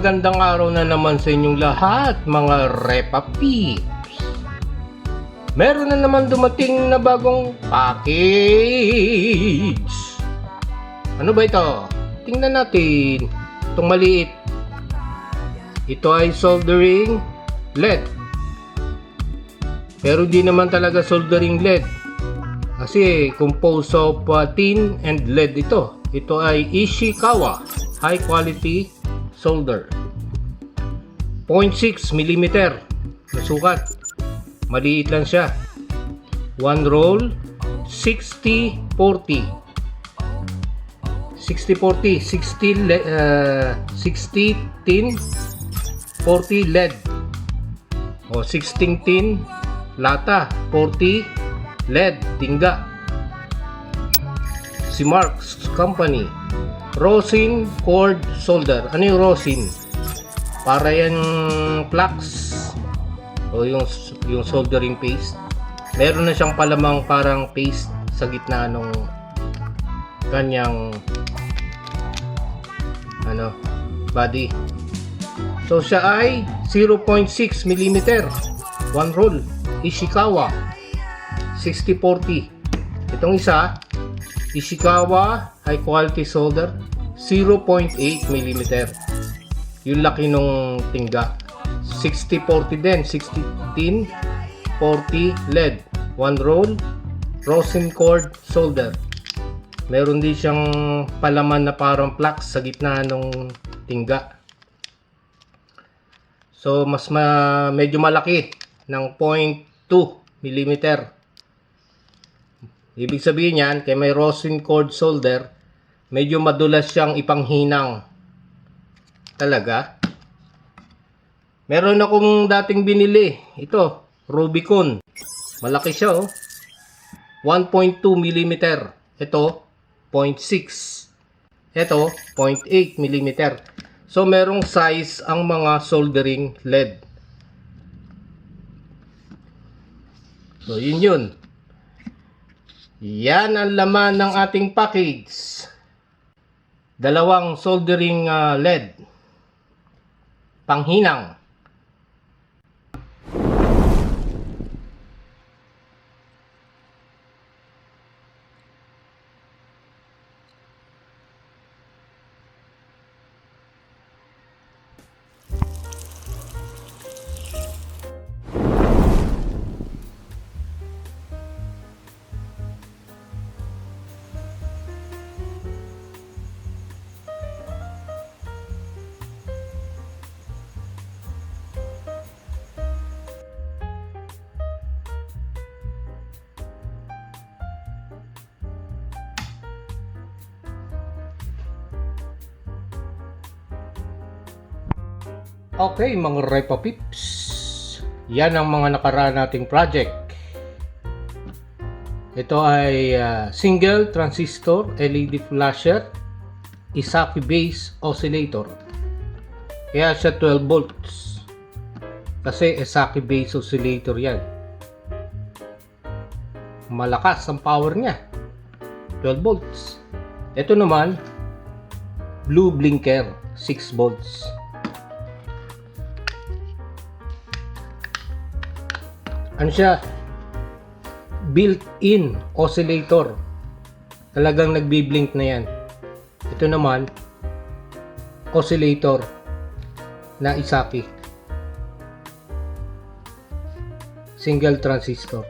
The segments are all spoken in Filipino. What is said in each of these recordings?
magandang araw na naman sa inyong lahat, mga Repa Peeps. Meron na naman dumating na bagong package. Ano ba ito? Tingnan natin. Itong maliit. Ito ay soldering LED. Pero di naman talaga soldering LED. Kasi composed of tin and lead ito. Ito ay Ishikawa high quality solder. 0.6 mm na sukat. Maliit lang siya. One roll 60-40. 60-40, 60 tin, 40 LED. O 16 tin lata, 40 LED tingga. Si Marks Company. Rosin cord solder. Ano yung rosin? Para yan flux o yung soldering paste. Meron na siyang palamang parang paste sa gitna ng kanyang body. So siya ay 0.6 mm. One roll. Ishikawa 60-40. Itong isa Ishikawa high quality solder 0.8 mm. Yung laki nung tingga. 60-40 din, 60 tin, 40 LED. One roll rosin cord solder. Meron din siyang palaman na parang flux sa gitna ng tingga. So medyo malaki ng 0.2 mm. Ibig sabihin yan, kaya may rosin cord solder, medyo madulas siyang ipanghinang. Talaga. Meron akong dating binili. Ito, Rubicon. Malaki siya, oh. 1.2 mm. Ito, 0.6. Ito, 0.8 mm. So, merong size ang mga soldering LED. So, yun. Yan ang laman ng ating package. Dalawang soldering LED. Panghinang. Okay, mga Repa Peeps. Yan ang mga nakaraan nating project. Ito ay single transistor LED flasher Isaki base oscillator. Kaya siya 12 volts. Kasi Isaki base oscillator yan. Malakas ang power niya. 12 volts. Ito naman blue blinker 6 volts. Ano siya? Built-in oscillator. Talagang nagbi-blink na yan. Ito naman oscillator na Isaki. Single transistor.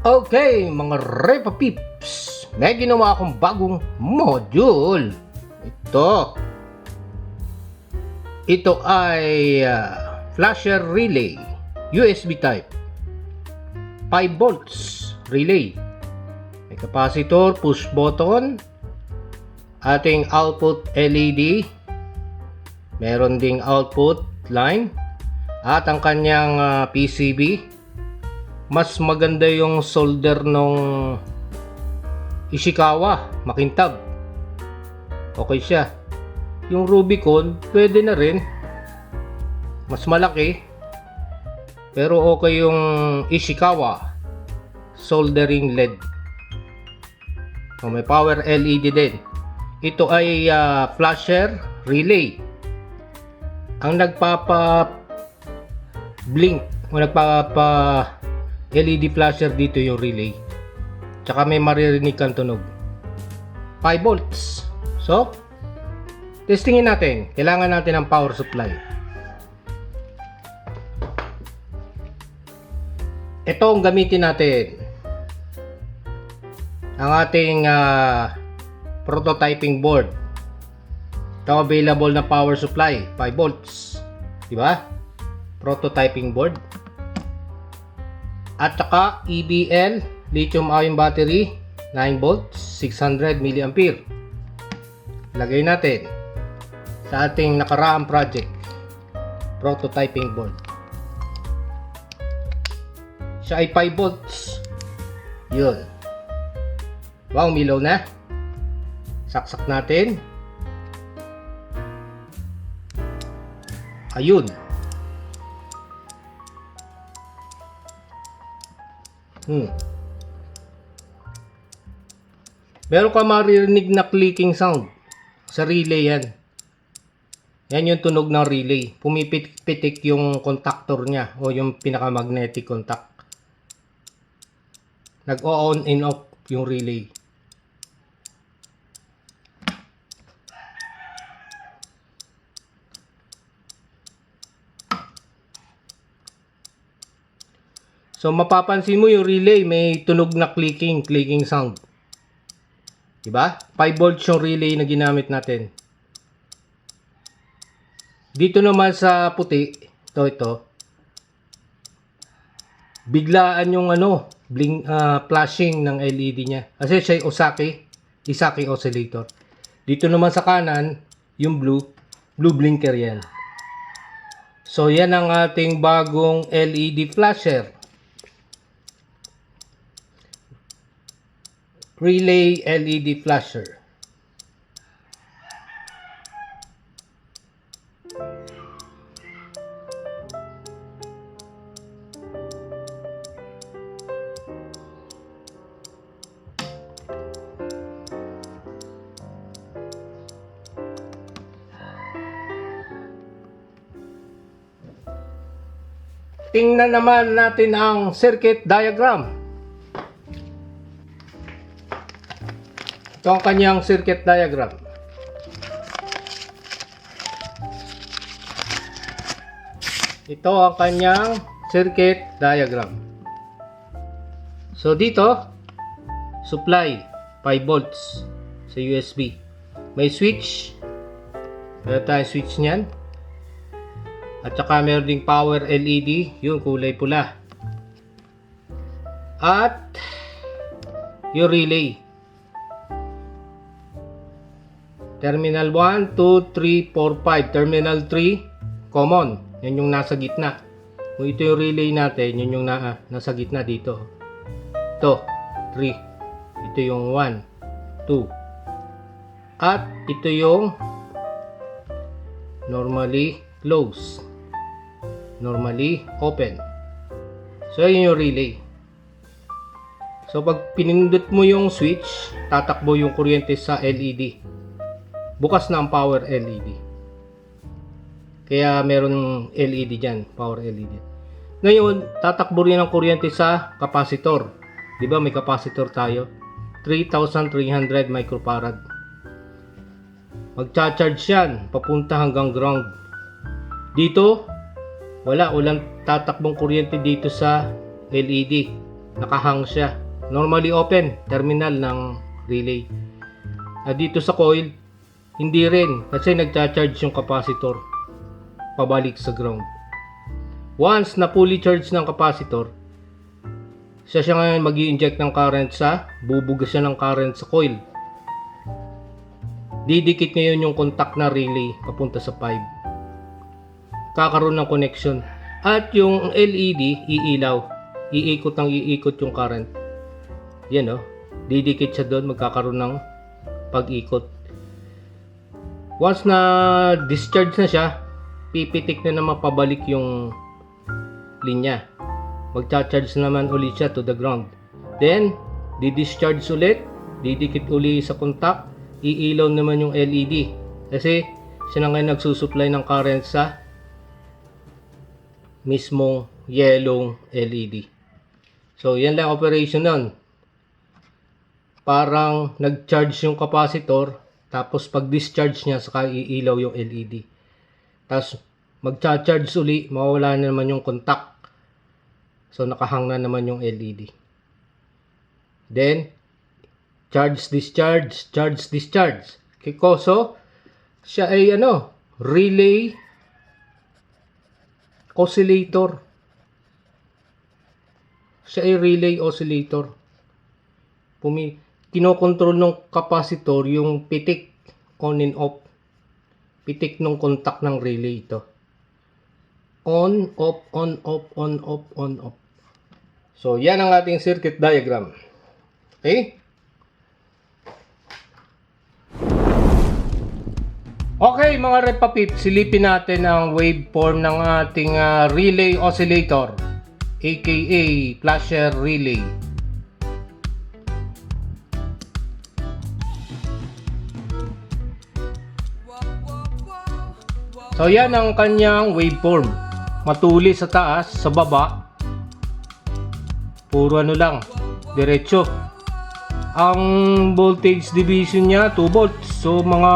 Okay, mga Repa Peeps. May ginawa akong bagong module. Ito ay flasher relay USB type 5 volts relay. May capacitor, push button, ating output LED, meron ding output line, at ang kanyang PCB. Mas maganda yung solder nung Ishikawa, makintab. Okay siya. Yung Rubicon, pwede na rin. Mas malaki. Pero okay yung Ishikawa. soldering LED. So, may power LED din. Ito ay flasher relay. Ang nagpapa-blink o nagpapa-LED flasher dito yung relay. Tsaka may maririnig kang tunog. 5 volts. So, testingin natin. Kailangan natin ng power supply. Ito ang gamitin natin. Ang ating prototyping board. Ito available na power supply, 5 volts. Diba? Prototyping board. At saka EBL, lithium ion battery, 9 volts, 600 mAh. Lagay natin sa ating nakaraang project. Prototyping board. Siya ay 5 volts. Yun. Wow, umilaw na. Saksak natin. Ayun. Meron ka maririnig na clicking sound sa relay yan. Yan yung tunog ng relay. Pumipitik yung contactor niya o yung pinaka-magnetic contact. Nag-on and off yung relay. So mapapansin mo yung relay may tunog na clicking sound. Diba? 5 volts yung relay na ginamit natin. Dito naman sa puti, ito. Biglaan yung flashing ng LED niya. Kasi siya Isaki oscillator. Dito naman sa kanan, yung blue blinker yan. So yan ang ating bagong LED flasher. Relay LED flasher. Tingnan naman natin ang circuit diagram. Ito ang kanyang circuit diagram. Ito ang kanyang circuit diagram. So dito, supply 5 volts sa USB. May switch. Meron tayong switch niyan. At saka meron ding power LED, yung kulay pula. At yung relay. Terminal 1, 2, 3, 4, 5. Terminal 3, common. Yan yung nasa gitna. Kung ito yung relay natin, yun yung nasa gitna dito. Ito, 3. Ito yung 1, 2. At ito yung normally close. Normally open. So, yun yung relay. So, pag pinindot mo yung switch, tatakbo yung kuryente sa LED. Bukas na ang power LED. Kaya meron LED dyan, power LED. Ngayon, tatakbo rin ang kuryente sa capacitor. Di ba may capacitor tayo? 3,300 microfarad. Magcha-charge yan, papunta hanggang ground. Dito, walang tatakbong kuryente dito sa LED. Nakahang siya. Normally open, terminal ng relay. At dito sa coil, hindi rin kasi nagcha-charge yung capacitor pabalik sa ground. Once na fully charged ng capacitor, siya ngayon mag-i-inject ng current bubugas siya ng current sa coil. Didikit ngayon yung contact na relay papunta sa 5. Kakaroon ng connection. At yung LED iilaw. Iikot yung current. Yan didikit siya doon, magkakaroon ng pag-ikot. Once na discharge na siya, pipitik na naman pabalik yung linya. Magcha-charge naman ulit siya to the ground. Then, di-discharge ulit, didikit uli sa contact, iilaw naman yung LED. Kasi, siya na ngayon nagsusupply ng current sa mismong yellow LED. So, yan lang operation nun. Parang nag-charge yung capacitor, tapos pag discharge niya, saka iilaw yung LED. Tapos, mag-charge uli, mawawala na naman yung contact. So, nakahang na naman yung LED. Then, charge, discharge, charge, discharge. Kikoso, siya ay relay oscillator. Siya ay relay oscillator. Kinokontrol ng capacitor yung pitik on and off. Pitik ng contact ng relay ito. On, off, on, off, on, off, on, off. So, yan ang ating circuit diagram. Okay? Okay, mga repapip, silipin natin ang waveform ng ating relay oscillator, aka flasher relay. So, yan ang kanyang waveform. Matulis sa taas, sa baba. Puro lang, diretso. Ang voltage division niya 2 volts. So mga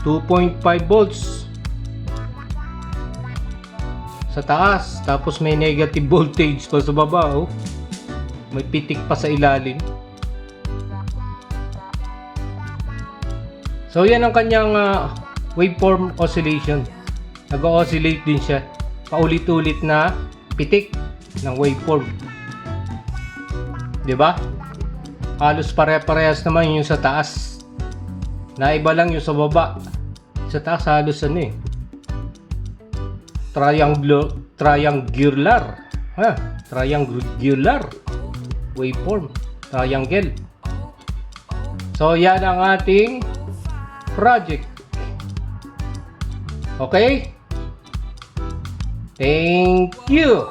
2.5 volts sa taas, tapos may negative voltage pa sa baba, oh. May pitik pa sa ilalim. So yan ang kanyang waveform oscillation. Nag-oscillate din siya. Paulit-ulit na pitik ng waveform. 'Di ba? Halos pare-parehas naman yung sa taas. Naiba lang yung sa baba. Sa taas halos triangular. Triangular waveform. Triangle. So yan ang ating project. Okay? Thank you.